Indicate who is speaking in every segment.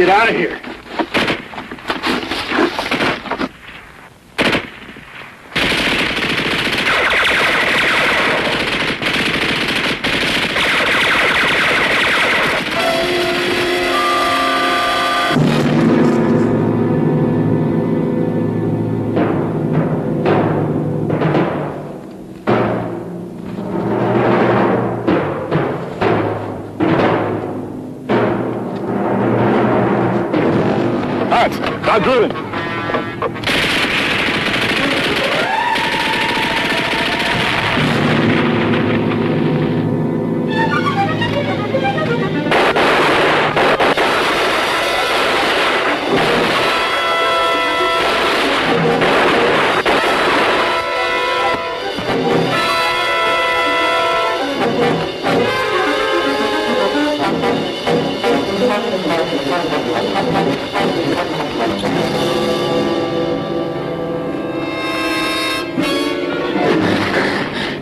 Speaker 1: get out of here.
Speaker 2: Stop drilling.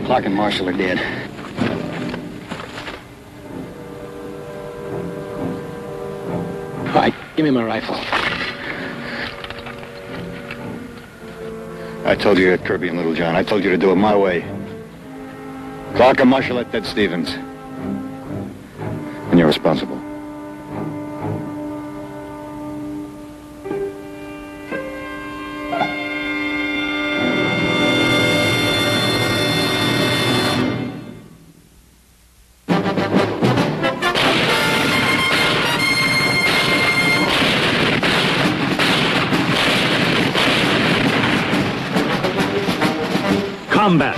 Speaker 3: Clark and Marshall are dead. All right, give me my rifle.
Speaker 2: I told you at Kirby and Littlejohn. I told you to do it my way. Clark and Marshall at Ted Stevens. And you're responsible.
Speaker 4: Combat.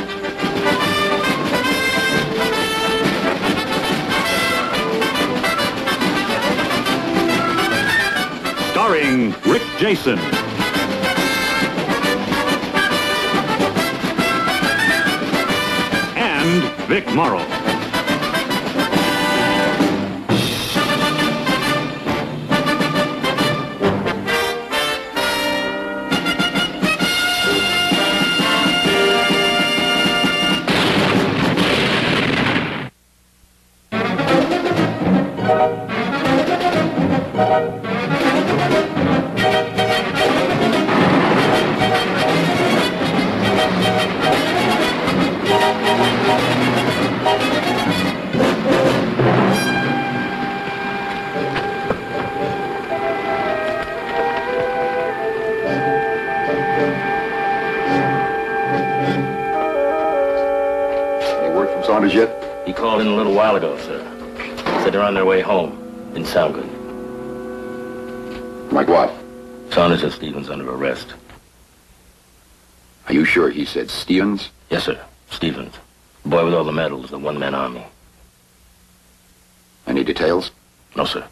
Speaker 4: Starring Rick Jason. And Vic Morrow.
Speaker 2: Saunders yet?
Speaker 5: He called in a little while ago, sir. Said they're on their way home. Didn't sound good.
Speaker 2: Like what?
Speaker 5: Saunders and Stevens under arrest.
Speaker 2: Are you sure he said Stevens?
Speaker 5: Yes, sir. Stevens. The boy with all the medals, the one-man army.
Speaker 2: Any details?
Speaker 5: No, sir.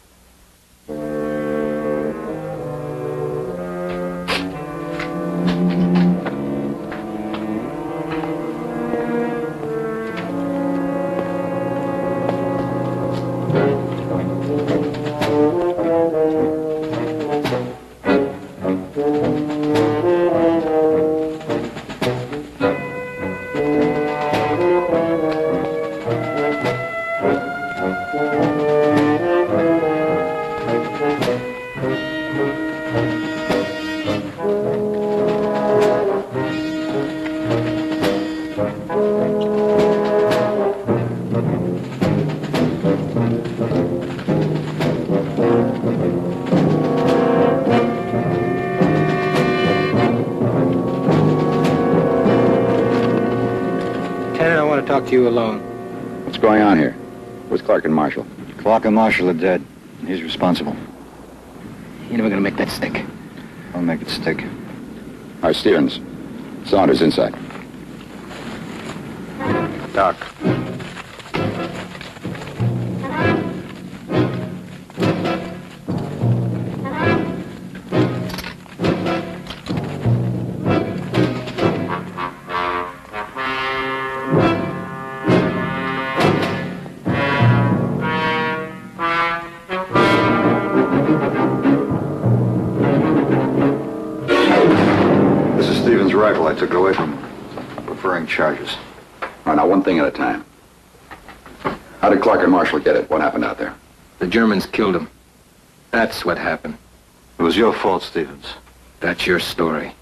Speaker 3: Talk to you alone.
Speaker 2: What's going on here? Where's Clark and Marshall?
Speaker 6: Clark and Marshall are dead. He's responsible.
Speaker 3: You're never gonna make that stick.
Speaker 6: I'll make it stick.
Speaker 2: All right, Stevens. Saunders inside.
Speaker 6: Doc.
Speaker 2: Rifle I took it away from him, preferring charges. All right, now one thing at a time. How did Clark and Marshall get it? What happened out there?
Speaker 3: The Germans killed him. That's what happened.
Speaker 2: It was your fault, Stevens.
Speaker 3: That's your story.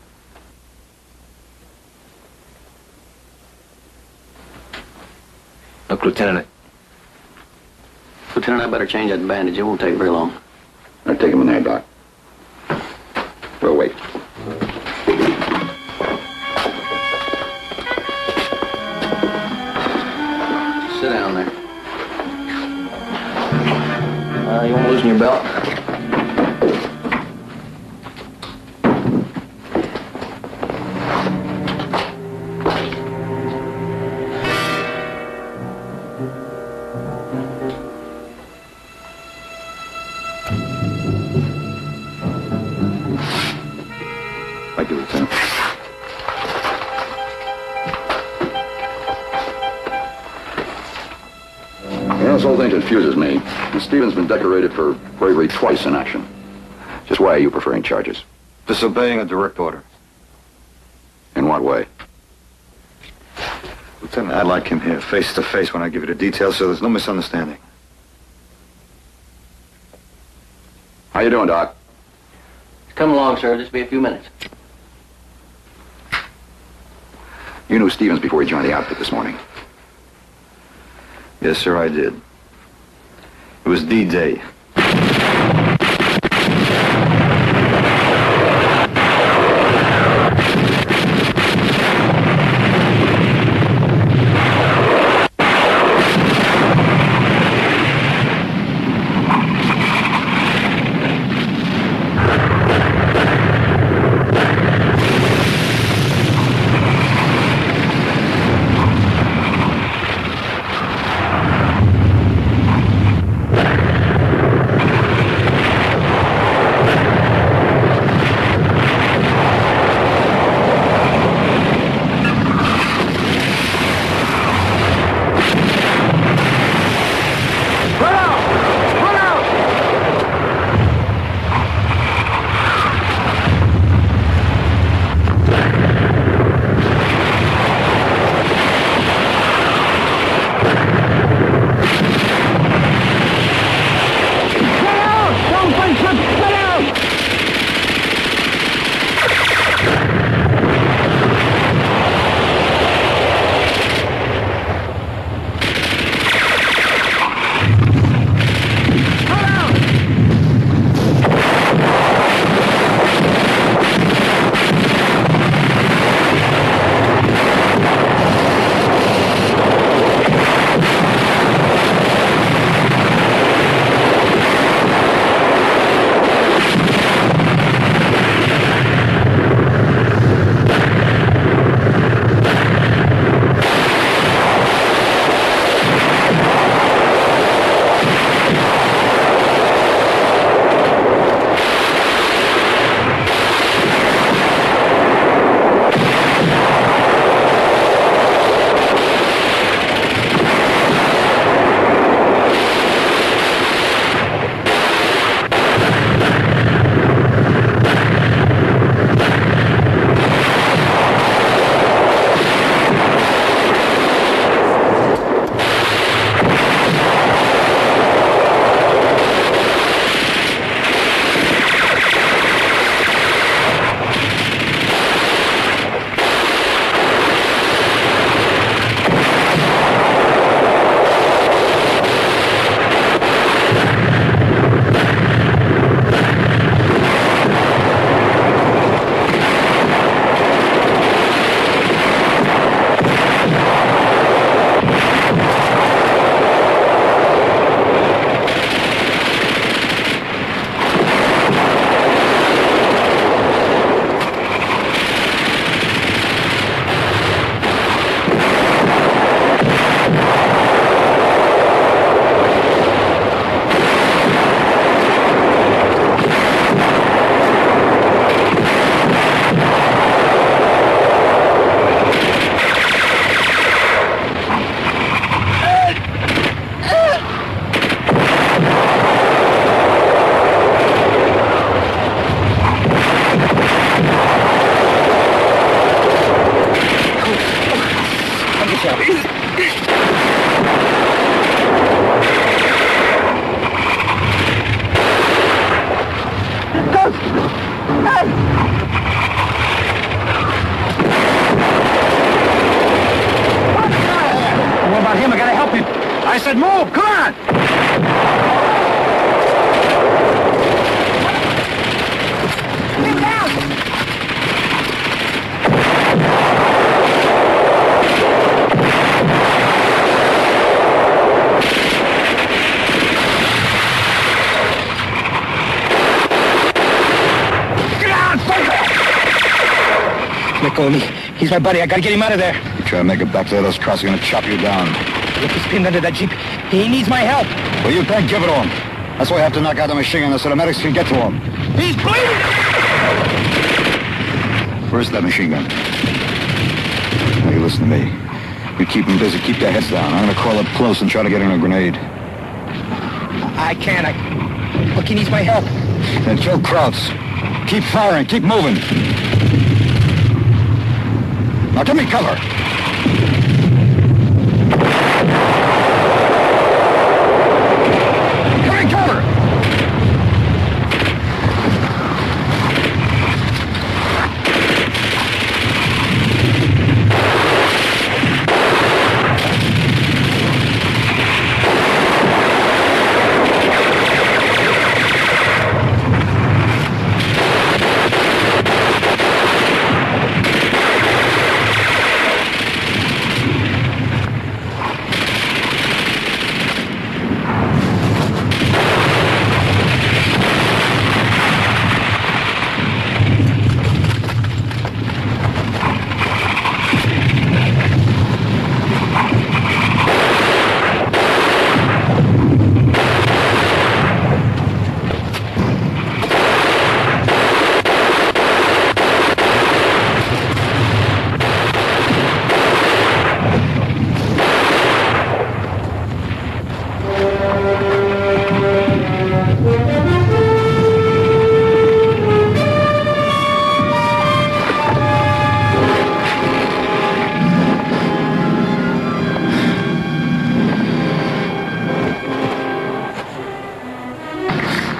Speaker 3: Look, Lieutenant.
Speaker 1: Lieutenant, I better change that bandage. It won't take very long.
Speaker 7: I'll take him in there, Doc. We'll wait.
Speaker 1: Sit down there. You want to loosen your belt?
Speaker 2: Thank you, Lieutenant.
Speaker 7: This whole thing confuses me. Stevens been decorated for bravery twice in action. Just why are you preferring charges?
Speaker 2: Disobeying a direct order.
Speaker 7: In what way?
Speaker 2: Lieutenant, I'd like him here, face to face, when I give you the details, so there's no misunderstanding.
Speaker 7: How you doing, Doc?
Speaker 1: Come along, sir. Just be a few minutes.
Speaker 7: You knew Stevens before he joined the outfit this morning.
Speaker 2: Yes, sir, I did. It was D-Day. I said move! Come on!
Speaker 8: Let go of me. He's my buddy. I gotta get him out of there.
Speaker 2: You try to make it back to those cross, I'm gonna chop you down.
Speaker 8: Look, he's pinned under that Jeep. He needs my help.
Speaker 2: Well, you can't give it to him. That's why I have to knock out the machine gun so the medics can get to him.
Speaker 8: He's bleeding!
Speaker 2: First, that machine gun. Now, you listen to me. You keep them busy. Keep their heads down. I'm gonna crawl up close and try to get in a grenade.
Speaker 8: I can't. Look, he needs my help.
Speaker 2: Then kill Krauts. Keep firing. Keep moving. Now, give me cover. Give me cover.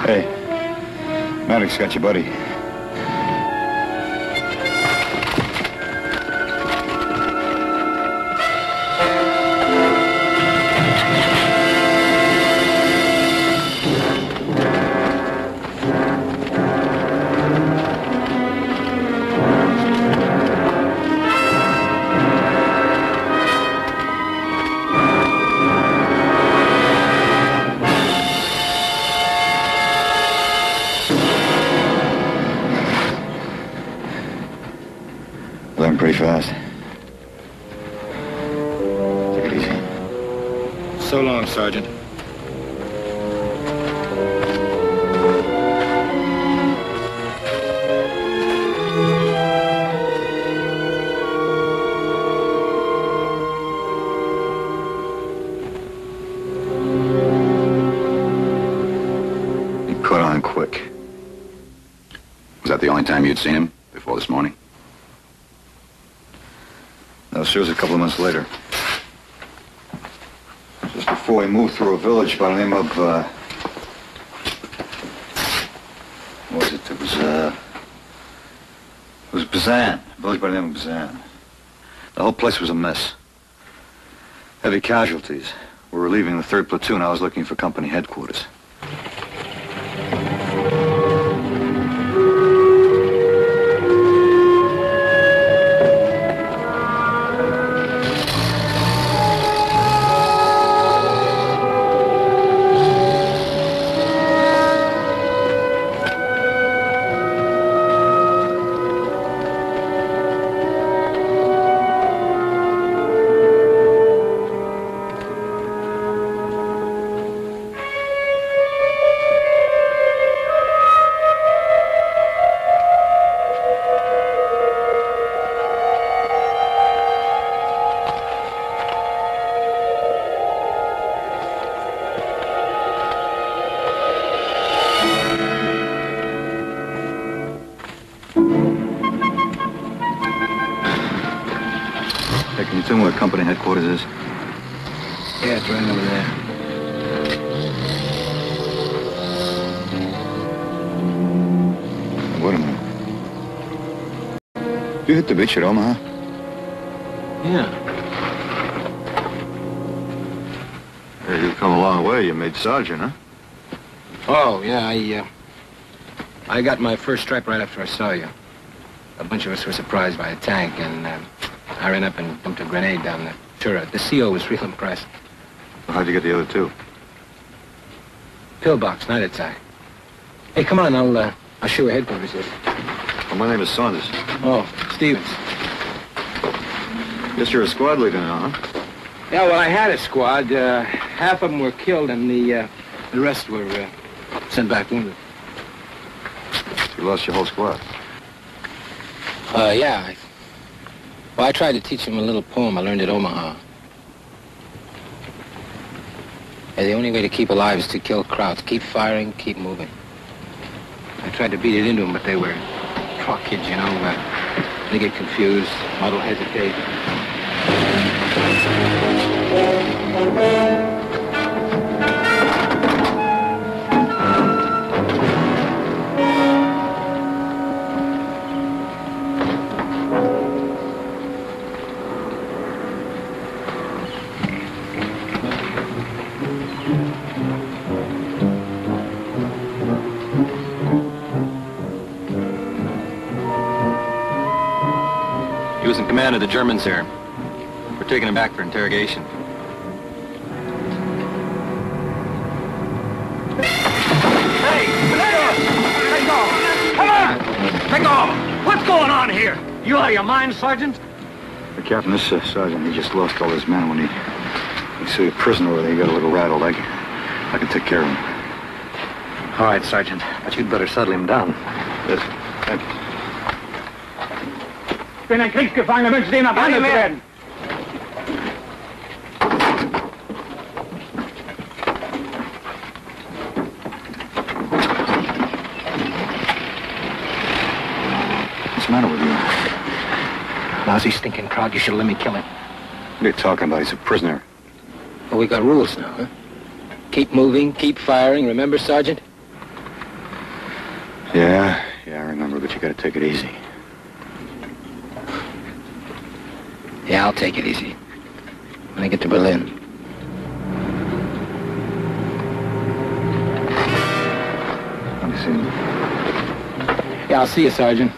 Speaker 2: Hey, Maddox got your buddy. Learn pretty fast. Take it easy.
Speaker 6: So long, Sergeant.
Speaker 2: He caught on quick.
Speaker 7: Was that the only time you'd seen him before this morning?
Speaker 2: No, sir, it was a couple of months later. Just before we moved through a village by the name of, what was it? It was Bazan. A village by the name of Bazan. The whole place was a mess. Heavy casualties. We were leaving the 3rd platoon. I was looking for company headquarters. Hey, can you tell me where company headquarters is?
Speaker 8: Yeah, it's right over there.
Speaker 2: Wait a minute. You hit the beach at Omaha?
Speaker 8: Yeah.
Speaker 2: Hey, you've come a long way. You made sergeant, huh?
Speaker 3: Oh, yeah, I got my first stripe right after I saw you. A bunch of us were surprised by a tank, and I ran up and dumped a grenade down the turret. The CO was real impressed.
Speaker 2: Well, how'd you get the other two?
Speaker 3: Pillbox, night attack. Hey, come on, I'll show you headquarters here.
Speaker 2: Well, my name is Saunders.
Speaker 3: Oh, Stevens.
Speaker 2: Guess you're a squad leader now, huh?
Speaker 3: Yeah, well, I had a squad. Half of them were killed, and the rest were sent back wounded.
Speaker 2: You lost your whole squad.
Speaker 3: Yeah. Well, I tried to teach them a little poem I learned at Omaha. Yeah, the only way to keep alive is to kill crowds. Keep firing, keep moving. I tried to beat it into them, but they were truck kids, you know. They get confused, muddle, hesitate.
Speaker 9: He was in command of the Germans here. We're taking him back for interrogation.
Speaker 8: Hey, let go! Come on! Let go! What's going on here? You out of your mind, Sergeant?
Speaker 2: The captain, this sergeant, he just lost all his men when he see a prisoner over there. He got a little rattled. I can take care of him.
Speaker 9: All right, Sergeant, but you'd better settle him down.
Speaker 2: Yes, thank you.
Speaker 8: Ich bin ein Kriegsgefangener, wünsche dir nach Hause zu werden.
Speaker 2: What's the matter with you?
Speaker 3: Lousy, stinking crowd. You should let me kill him.
Speaker 2: What are you talking about? He's a prisoner.
Speaker 3: Well, we got rules now, huh? Keep moving, keep firing. Remember, Sergeant?
Speaker 2: Yeah, I remember, but you gotta take it easy.
Speaker 3: Yeah, I'll take it easy. When I get to Berlin.
Speaker 2: Let me see him.
Speaker 3: Yeah, I'll see you, Sergeant.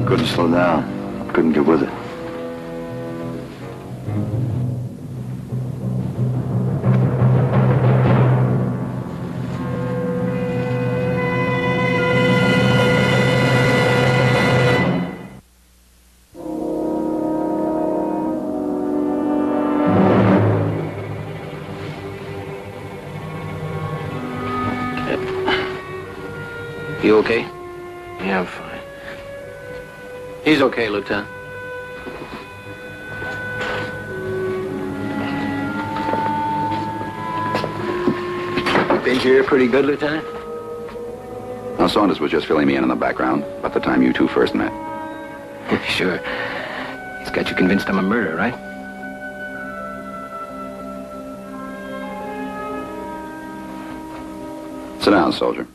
Speaker 2: Couldn't slow down. Couldn't get with it.
Speaker 1: You okay? Yeah, I'm fine. He's okay, Lieutenant. Been here pretty good, Lieutenant?
Speaker 7: Now, Saunders was just filling me in on the background about the time you two first met.
Speaker 3: Sure. He's got you convinced I'm a murderer, right?
Speaker 7: Sit down, soldier.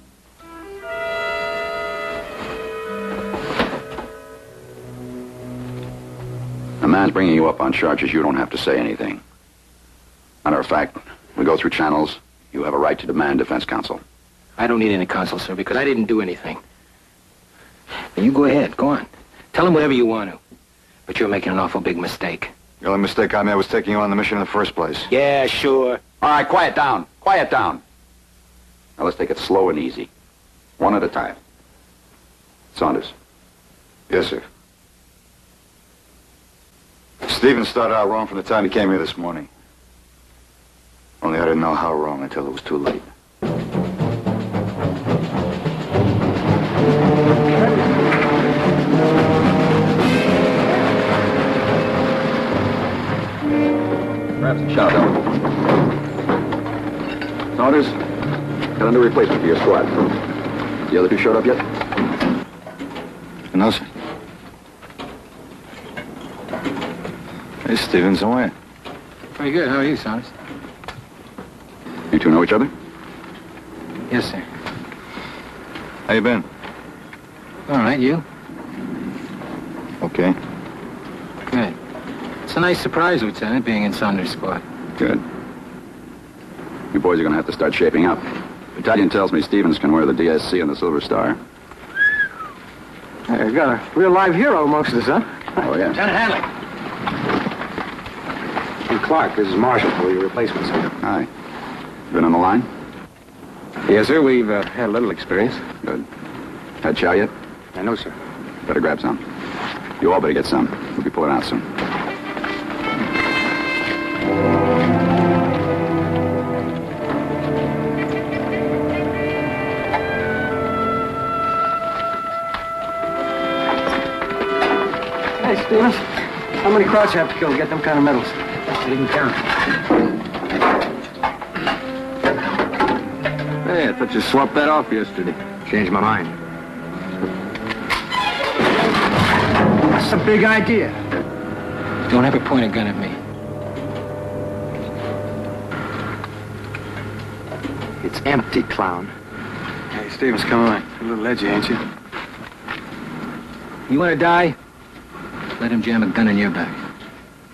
Speaker 7: A man's bringing you up on charges. You don't have to say anything. Matter of fact, we go through channels. You have a right to demand defense counsel.
Speaker 3: I don't need any counsel, sir, because I didn't do anything. Now, you go ahead. Go on. Tell him whatever you want to. But you're making an awful big mistake.
Speaker 2: The only mistake I made was taking you on the mission in the first place.
Speaker 3: Yeah, sure.
Speaker 7: All right, quiet down. Quiet down. Now, let's take it slow and easy. One at a time. Saunders.
Speaker 2: Yes, sir. Stevens started out wrong from the time he came here this morning. Only I didn't know how wrong until it was too late.
Speaker 7: Perhaps a shout out. Saunders, got a new replacement for your squad. The other two showed up yet?
Speaker 2: No, sir. Hey, Stevens, how are you?
Speaker 3: Very good. How are you, Saunders?
Speaker 7: two know each other?
Speaker 3: Yes, sir.
Speaker 2: How you been?
Speaker 3: All right, you?
Speaker 2: Okay.
Speaker 3: Good. It's a nice surprise, Lieutenant, being in Saunders' squad.
Speaker 7: Good. You boys are going to have to start shaping up. Battalion tells me Stevens can wear the DSC and the Silver Star.
Speaker 1: Hey, you got a real live hero amongst us, huh?
Speaker 7: Oh, yeah.
Speaker 3: Lieutenant Hanley.
Speaker 1: Hey, Clark, this is Marshall for your replacement, sir.
Speaker 7: Hi. Been on the line?
Speaker 1: Yes, sir. We've had a little experience.
Speaker 7: Good. Had chow yet?
Speaker 1: I know, sir.
Speaker 7: Better grab some. You all better get some. We'll be pulling out soon.
Speaker 1: Hey, Stevens. How many Krauts you have to kill to get them kind of medals?
Speaker 3: I didn't count.
Speaker 1: Hey, I thought you swapped that off yesterday.
Speaker 3: Changed my mind.
Speaker 1: That's a big idea.
Speaker 3: Don't ever point a gun at me.
Speaker 1: It's empty, clown.
Speaker 2: Hey, Stevens, come on. You're a little edgy, ain't you?
Speaker 3: You want to die? Let him jam a gun in your back.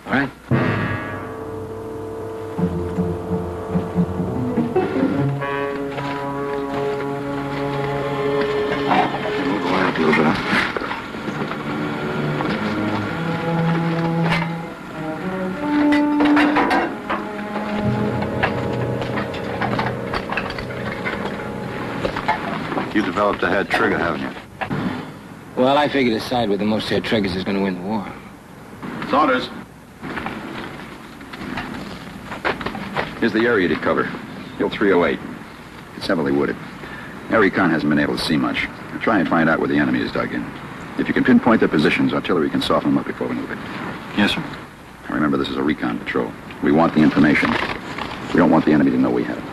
Speaker 3: All right?
Speaker 2: Move the line up a little bit, huh? You developed a head trigger, haven't you?
Speaker 3: Well, I figured the side with the most head triggers is going to win the war.
Speaker 7: Saunders. Here's the area to cover. Hill 308. It's heavily wooded. Air recon hasn't been able to see much. Try and find out where the enemy is dug in. If you can pinpoint their positions, artillery can soften them up before we move it.
Speaker 2: Yes, sir.
Speaker 7: Now remember, this is a recon patrol. We want the information. We don't want the enemy to know we have it.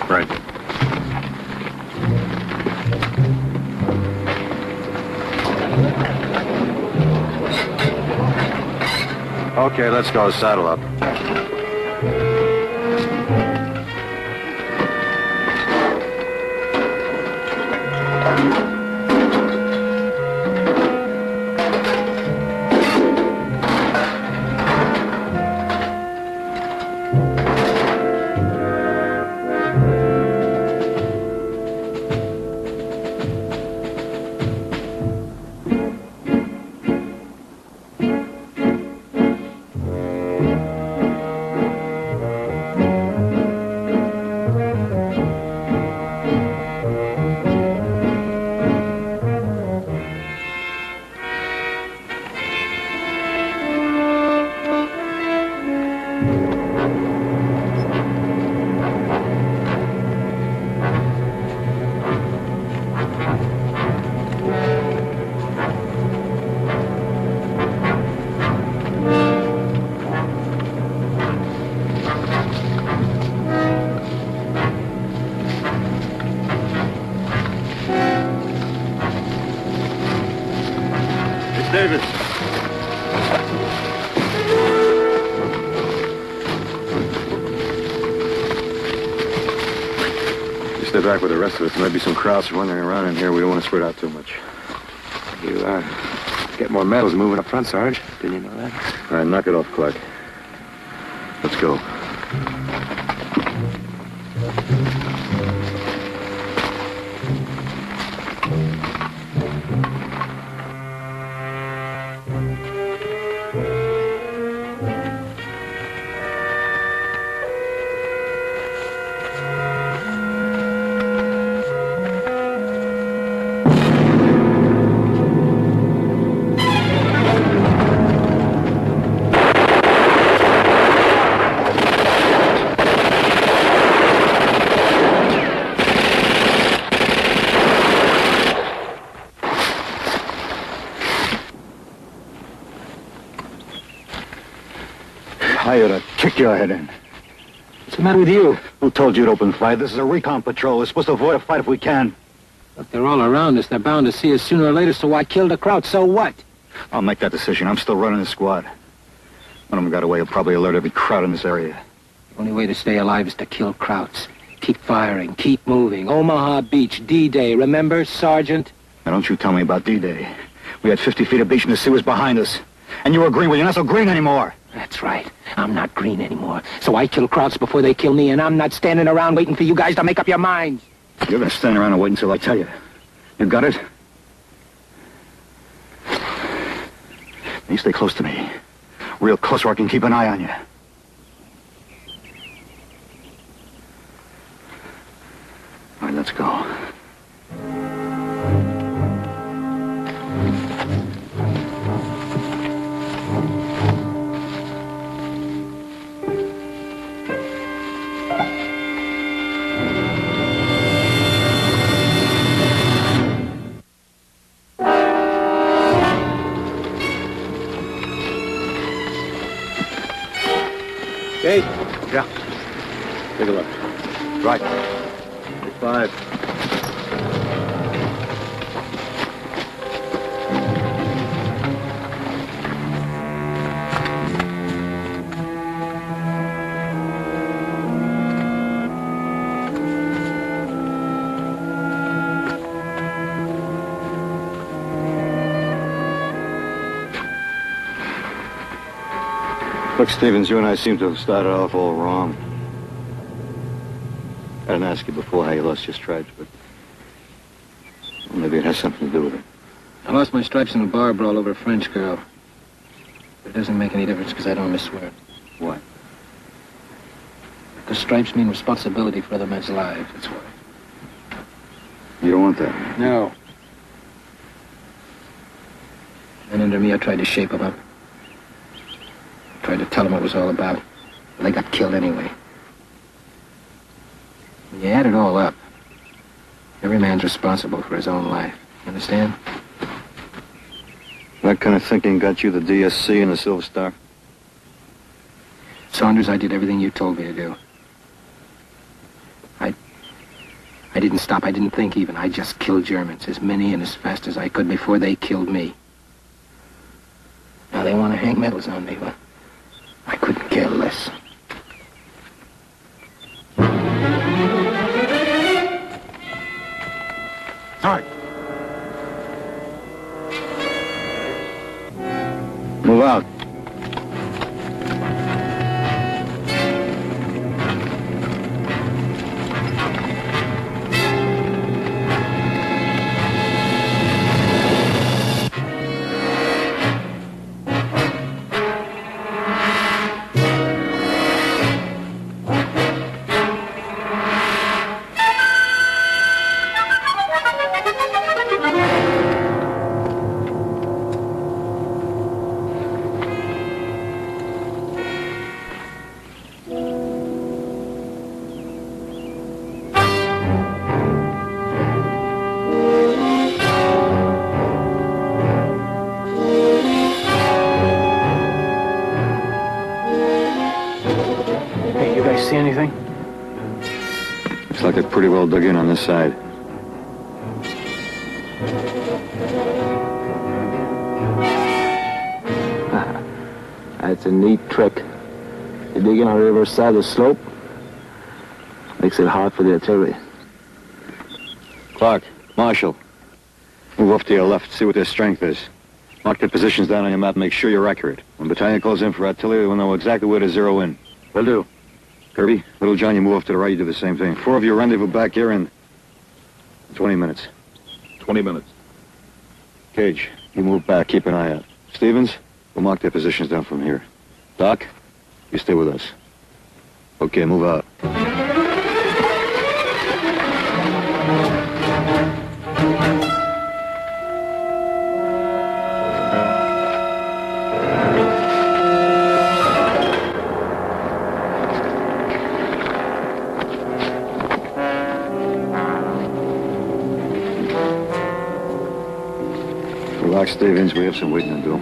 Speaker 2: Right. Okay, let's go. Saddle up.
Speaker 4: Davis.
Speaker 2: You stay back with the rest of us. There might be some Krauts wandering around in here. We don't want to spread out too much.
Speaker 1: You, get more medals moving up front, Sarge. Didn't you know that?
Speaker 2: All right, knock it off, Clark. Let's go. I ought to kick your head in.
Speaker 3: What's the matter with you?
Speaker 2: Who told you to open fire? This is a recon patrol. We're supposed to avoid a fight if we can.
Speaker 3: Look, they're all around us. They're bound to see us sooner or later, so I killed a crowd. So what?
Speaker 2: I'll make that decision. I'm still running the squad. One of them got away. He'll probably alert every crowd in this area.
Speaker 3: Only way to stay alive is to kill Krauts. Keep firing, keep moving. Omaha Beach, D-Day, remember, Sergeant?
Speaker 2: Now don't you tell me about D-Day. We had 50 feet of beach and the sea was behind us. And you were green, well, you're not so green anymore.
Speaker 3: That's right. I'm not green anymore. So I kill Krauts before they kill me, and I'm not standing around waiting for you guys to make up your minds.
Speaker 2: You're gonna stand around and wait until I tell you. You got it? You stay close to me. Real close where I can keep an eye on you. All right, let's go.
Speaker 1: Kate?
Speaker 2: Yeah.
Speaker 1: Take a look.
Speaker 2: Right.
Speaker 1: 5.
Speaker 2: Look, Stevens, you and I seem to have started off all wrong. I didn't ask you before how you lost your stripes, but well, maybe it has something to do with it.
Speaker 3: I lost my stripes in a bar brawl over a French girl. But it doesn't make any difference because I don't miss swear.
Speaker 2: Why?
Speaker 3: Because stripes mean responsibility for other men's lives, that's why.
Speaker 2: You don't want that?
Speaker 3: No. And under me, I tried to shape them up. Tried to tell them what it was all about. But they got killed anyway. When you add it all up, every man's responsible for his own life. You understand?
Speaker 2: That kind of thinking got you the DSC and the Silver Star?
Speaker 3: Saunders, I did everything you told me to do. I didn't stop. I didn't think even. I just killed Germans, as many and as fast as I could before they killed me. Now they want to hang medals on me, but I couldn't care less.
Speaker 2: All right. Move out.
Speaker 3: See anything?
Speaker 2: Looks like they're pretty well dug in on this side.
Speaker 3: That's a neat trick. You dig in on the reverse side of the slope, makes it hard for the artillery.
Speaker 2: Clark, Marshall, move off to your left, see what their strength is. Mark their positions down on your map and make sure you're accurate. When battalion calls in for artillery, we'll know exactly where to zero in.
Speaker 1: Will do.
Speaker 2: Kirby, Little John, you move off to the right, you do the same thing. 4 of you rendezvous back here in 20 minutes.
Speaker 4: 20 minutes.
Speaker 2: Cage, you move back, keep an eye out. Stevens, we'll mark their positions down from here. Doc, you stay with us. Okay, move out. Relax, Stevens, we have some waiting to do.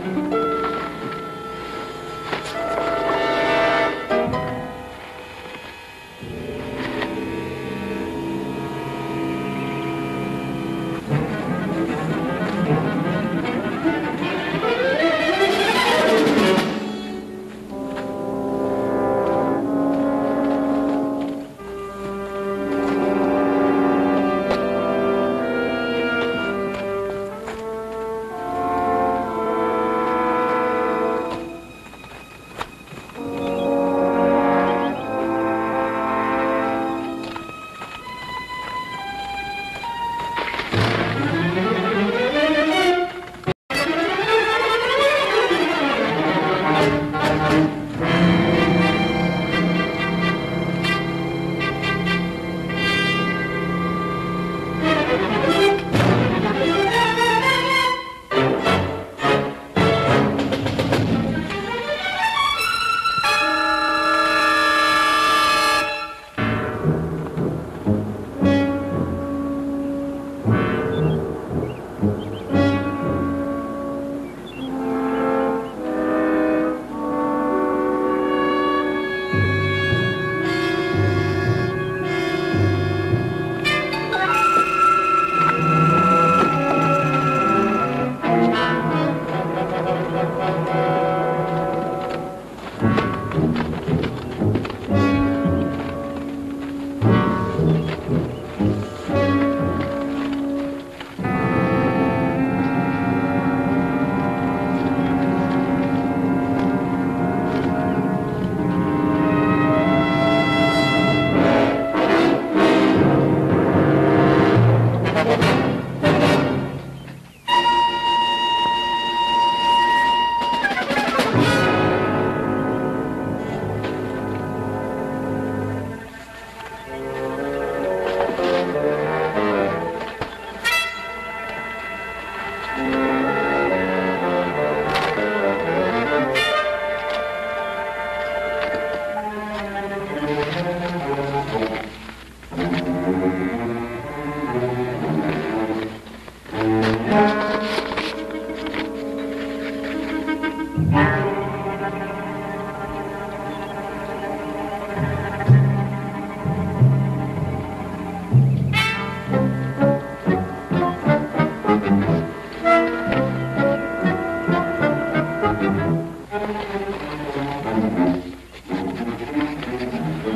Speaker 5: What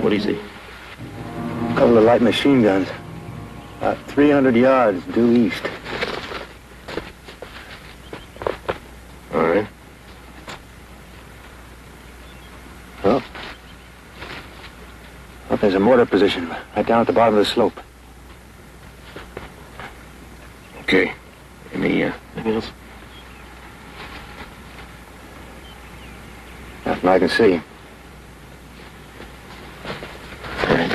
Speaker 5: do you see?
Speaker 10: A couple of light machine guns. About 300 yards due east.
Speaker 5: All right.
Speaker 10: Well, there's a mortar position right down at the bottom of the slope.
Speaker 5: Okay. Anything else?
Speaker 10: Nothing I can see.
Speaker 5: All right,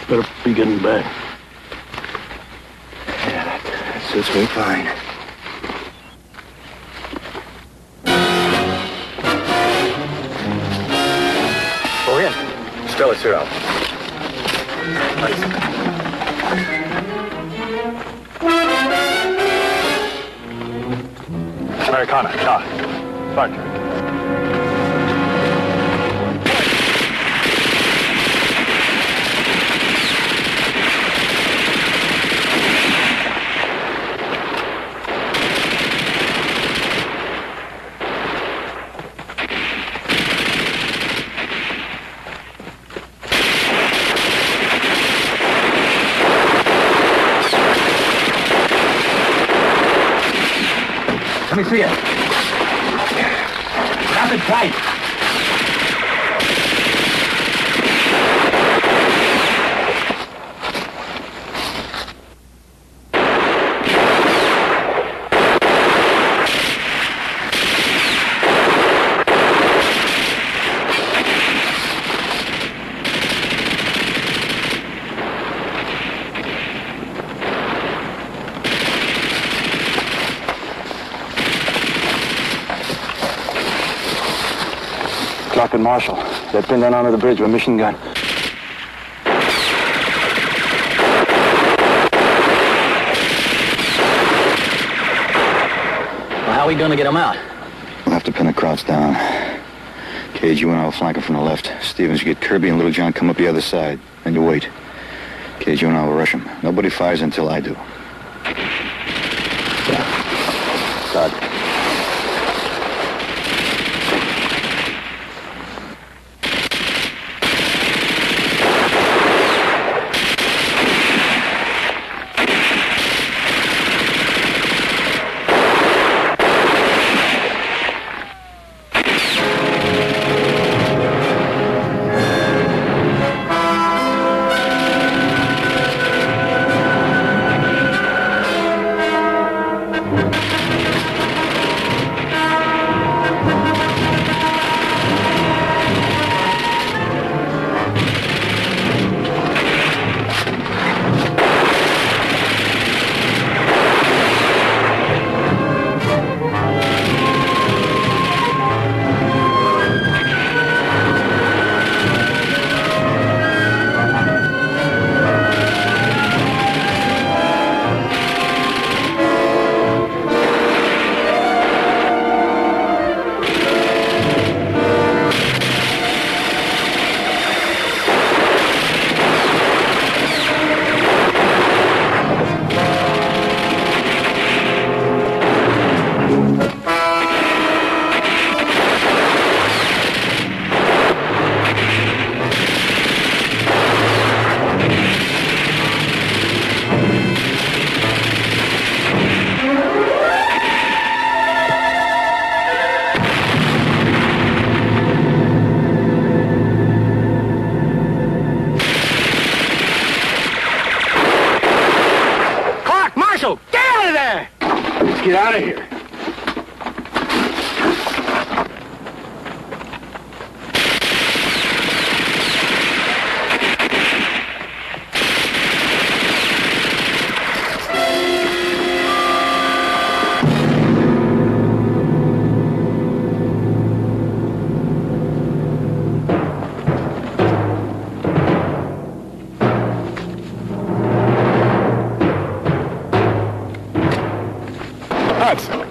Speaker 5: better be getting back.
Speaker 10: Yeah, that suits me fine.
Speaker 2: Go in. Stella Cyril. Americana, shot. Sergeant.
Speaker 8: Let me see it. Wrap it tight.
Speaker 10: Clark and Marshall. They pinned down onto the bridge with a machine gun.
Speaker 8: Well, how are we gonna get them out?
Speaker 2: We'll have to pin the Krauts down. Cage, you and I will flank them from the left. Stevens, you get Kirby and Little John come up the other side. Then you wait. Cage, you and I will rush them. Nobody fires until I do. Start.
Speaker 8: Get out of here.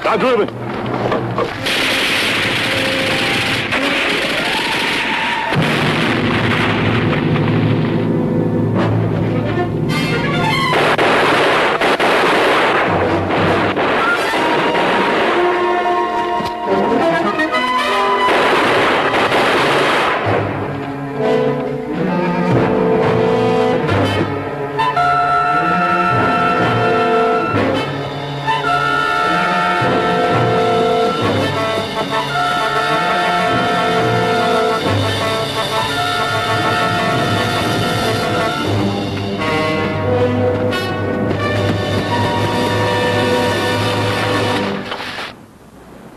Speaker 4: Stop grooving.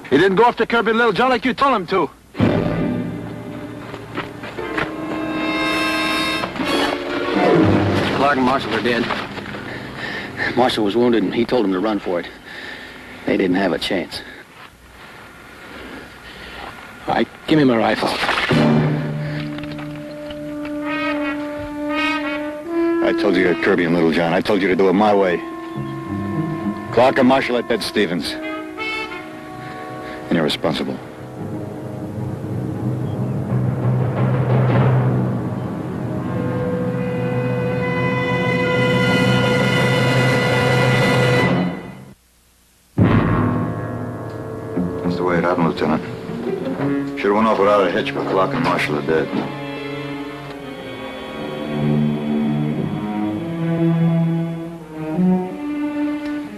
Speaker 11: He didn't go after Kirby and Little John like you told him to.
Speaker 3: Clark and Marshall are dead.
Speaker 1: Marshall was wounded, and he told him to run for it. They didn't have a chance.
Speaker 3: All right, give me my rifle.
Speaker 2: I told you to get Kirby and Little John. I told you to do it my way. Clark and Marshall at Ted Stevens. And you're responsible. That's the way it happened, Lieutenant. Should have went off without a hitch, but Clark and Marshall are dead.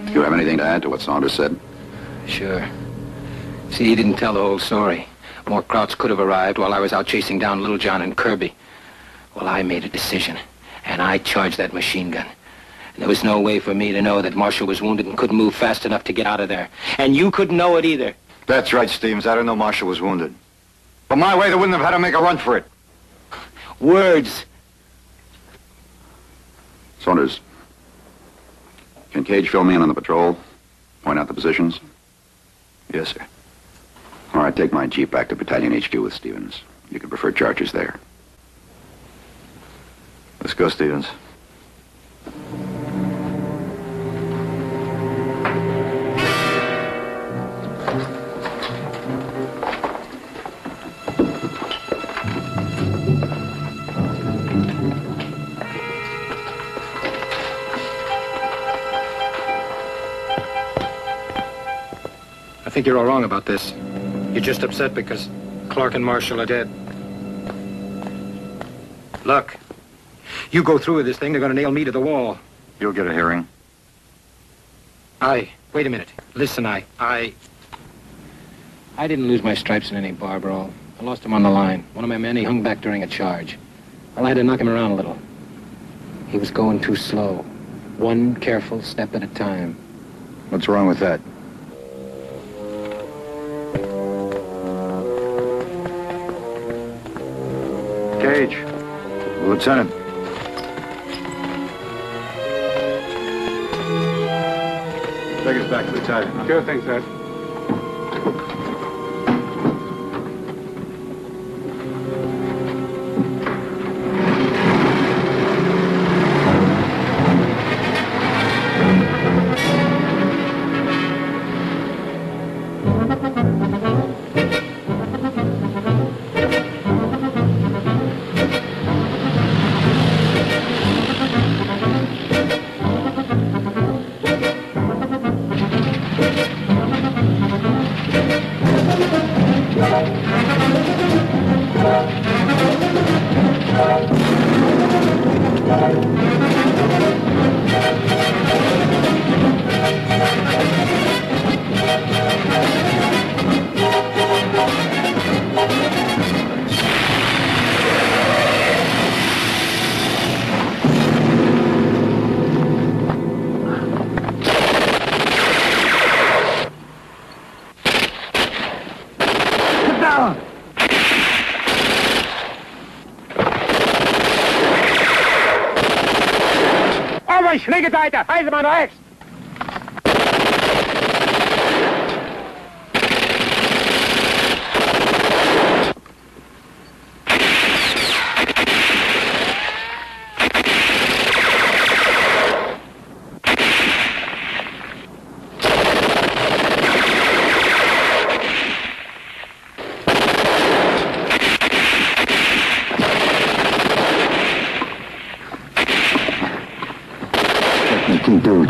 Speaker 7: Do you have anything to add to what Saunders said?
Speaker 3: Sure. See, he didn't tell the whole story. More Krauts could have arrived while I was out chasing down Little John and Kirby. Well, I made a decision, and I charged that machine gun. And there was no way for me to know that Marshall was wounded and couldn't move fast enough to get out of there. And you couldn't know it either.
Speaker 2: That's right, Stevens. I didn't know Marshall was wounded. But my way, they wouldn't have had to make a run for it.
Speaker 3: Words.
Speaker 7: Saunders, can Cage fill me in on the patrol? Point out the positions?
Speaker 2: Yes, sir.
Speaker 7: All right, take my Jeep back to Battalion HQ with Stevens. You can prefer charges there.
Speaker 2: Let's go, Stevens.
Speaker 3: I think you're all wrong about this. You're just upset because Clark and Marshall are dead. Look, you go through with this thing, they're going to nail me to the wall.
Speaker 2: You'll get a hearing.
Speaker 3: Wait a minute. Listen, I didn't lose my stripes in any bar brawl. I lost them on the line. One of my men, he hung back during a charge. Well, I had to knock him around a little. He was going too slow. One careful step at a time.
Speaker 2: What's wrong with that? Cage. Lieutenant. Take us back to the battalion.
Speaker 11: Sure thing, sir. Schlägeseite! Eisenbahn rechts!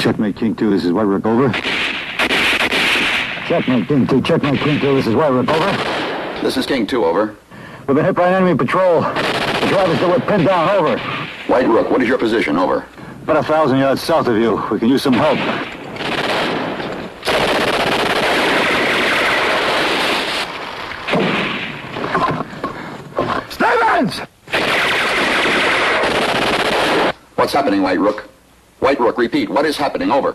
Speaker 2: Checkmate, King 2, this is White Rook, over. Checkmate, King 2, checkmate, King 2, this is White Rook, over.
Speaker 7: This is King 2, over.
Speaker 2: We've been hit by an enemy patrol. The drivers that were pinned down, over.
Speaker 7: White Rook, what is your position, over?
Speaker 2: About 1,000 yards south of you. We can use some help. Stevens!
Speaker 7: What's happening, White Rook? White Rook, repeat, what is happening, over?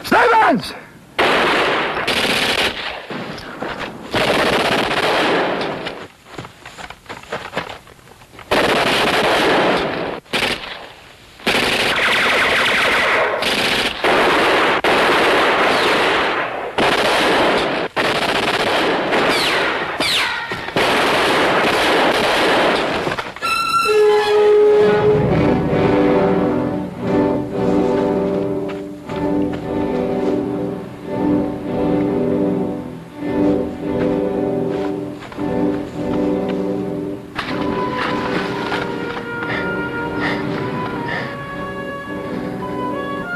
Speaker 2: Stevens!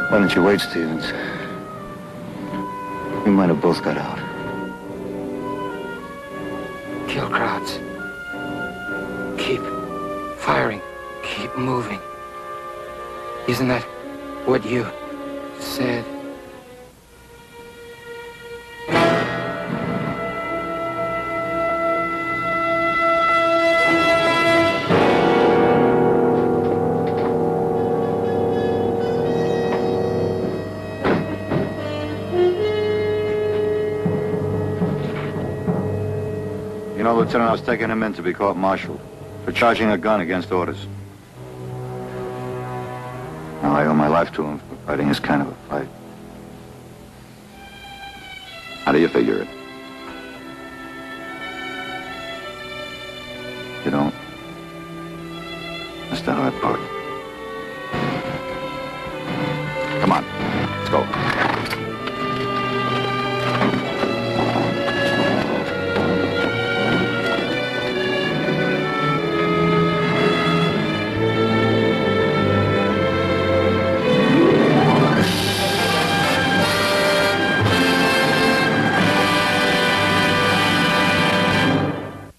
Speaker 2: Why don't you wait, Stevens? We might have both got out.
Speaker 3: Kill crowds. Keep firing. Keep moving. Isn't that what you said?
Speaker 2: You know, Lieutenant, I was taking him in to be court-martialed for charging a gun against orders. Now, I owe my life to him for fighting this kind of a fight.
Speaker 7: How do you figure it?
Speaker 2: You don't? That's not our part.